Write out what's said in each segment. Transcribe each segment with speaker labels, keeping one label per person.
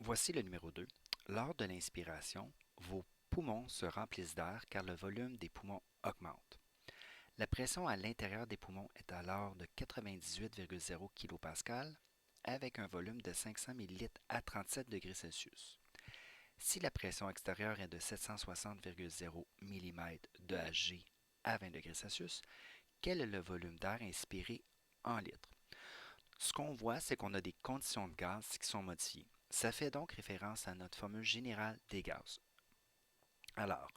Speaker 1: Voici le numéro 2. Lors de l'inspiration, vos poumons se remplissent d'air car le volume des poumons augmente. La pression à l'intérieur des poumons est alors de 98,0 kPa avec un volume de 500 ml à 37 degrés Celsius. Si la pression extérieure est de 760,0 mm de Hg à 20 degrés Celsius, quel est le volume d'air inspiré en litres? Ce qu'on voit, c'est qu'on a des conditions de gaz qui sont modifiées. Ça fait donc référence à notre formule générale des gaz. Alors,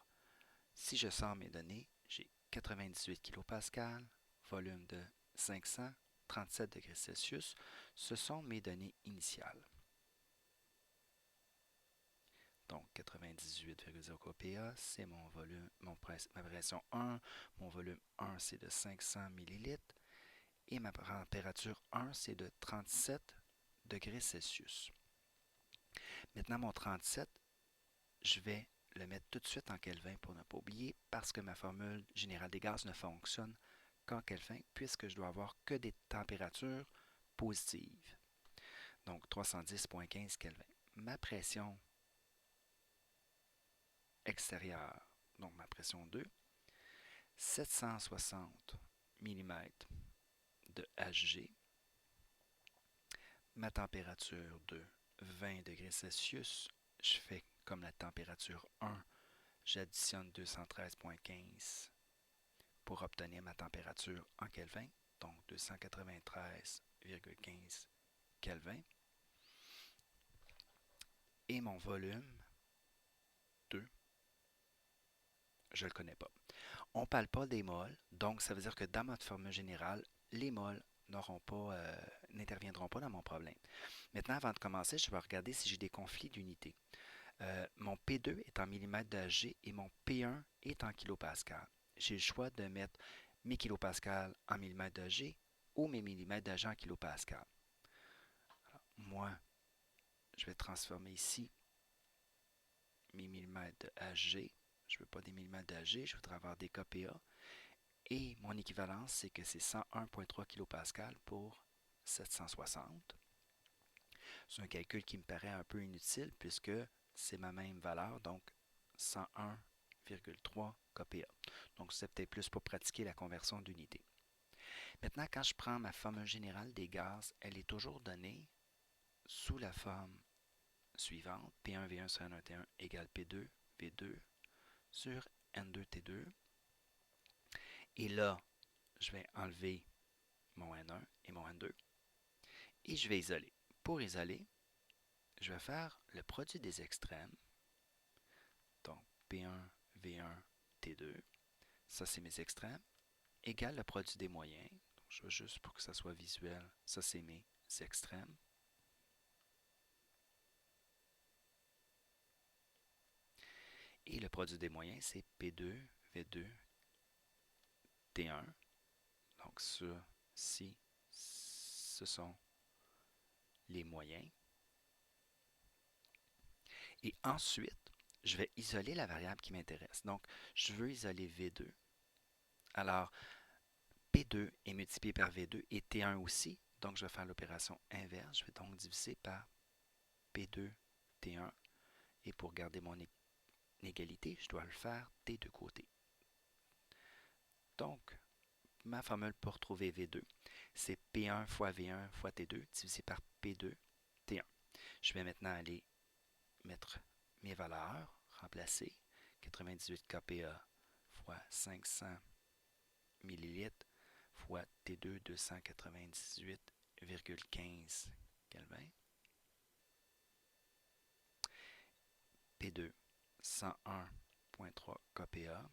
Speaker 1: si je sors mes données, j'ai 98 kPa, volume de 537 degrés Celsius. Ce sont mes données initiales. Donc 98,0 kPa, c'est mon volume, ma pression 1. Mon volume 1, c'est de 500 ml. Et ma température 1, c'est de 37 degrés Celsius. Maintenant, mon 37, je vais le mettre tout de suite en Kelvin pour ne pas oublier parce que ma formule générale des gaz ne fonctionne qu'en Kelvin puisque je dois avoir que des températures positives. Donc 310,15 Kelvin. Ma pression extérieure, donc ma pression 2, 760 mm de Hg. Ma température de 20 degrés Celsius, je fais comme la température 1, j'additionne 213,15 pour obtenir ma température en Kelvin, donc 293,15 Kelvin. Et mon volume 2, je ne le connais pas. On ne parle pas des moles, donc ça veut dire que dans notre formule générale, les moles n'interviendront pas dans mon problème. Maintenant, avant de commencer, je vais regarder si j'ai des conflits d'unités. Mon P2 est en millimètres de Hg et mon P1 est en kilopascal. J'ai le choix de mettre mes kilopascals en millimètres de Hg ou mes millimètres de Hg en kilopascal. Alors, moi, je vais transformer ici mes millimètres de Hg. Je ne veux pas des millimètres de Hg, je voudrais avoir des kPa. Et mon équivalence, c'est que c'est 101,3 kPa pour 760. C'est un calcul qui me paraît un peu inutile puisque c'est ma même valeur, donc 101,3 kPa. Donc c'est peut-être plus pour pratiquer la conversion d'unités. Maintenant, quand je prends ma formule générale des gaz, elle est toujours donnée sous la forme suivante. P1 V1 sur N1 T1 égale P2 V2 sur N2 T2. Et là, je vais enlever mon N1 et mon N2 et je vais isoler. Pour isoler, je vais faire le produit des extrêmes. Donc P1 V1 T2, ça c'est mes extrêmes, égale le produit des moyens. Donc, je vais juste pour que ça soit visuel, ça c'est mes extrêmes. Et le produit des moyens, c'est P2 V2 T1. Donc ceci, ce sont les moyens. Et ensuite, je vais isoler la variable qui m'intéresse. Donc, je veux isoler V2. Alors, P2 est multiplié par V2 et T1 aussi. Donc, je vais faire l'opération inverse. Je vais donc diviser par P2 T1. Et pour garder mon égalité, je dois le faire des deux côtés. Donc, ma formule pour trouver V2, c'est P1 fois V1 fois T2 divisé par P2 T1. Je vais maintenant aller mettre mes valeurs, remplacer 98 kPa fois 500 ml fois T2 298,15 Kelvin. P2 101,3 kPa.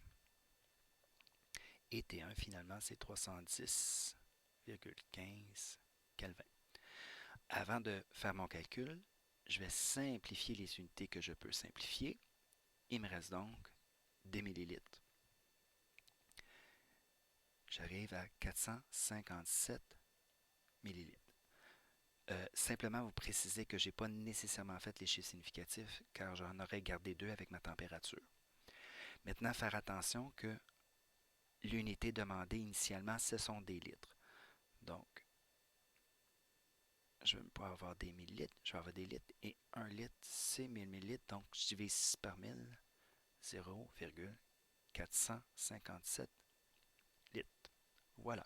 Speaker 1: Et T1 finalement c'est 310,15 Kelvin. Avant de faire mon calcul, je vais simplifier les unités que je peux simplifier. Il me reste donc des millilitres. J'arrive à 457 millilitres. Simplement vous préciser que je n'ai pas nécessairement fait les chiffres significatifs car j'en aurais gardé deux avec ma température. Maintenant, faire attention que l'unité demandée initialement, ce sont des litres. Donc, je vais pas avoir des millilitres, je vais avoir des litres. Et un litre, c'est 1000 millilitres. Donc, je divise 6 par 1000, 0,457 litres. Voilà.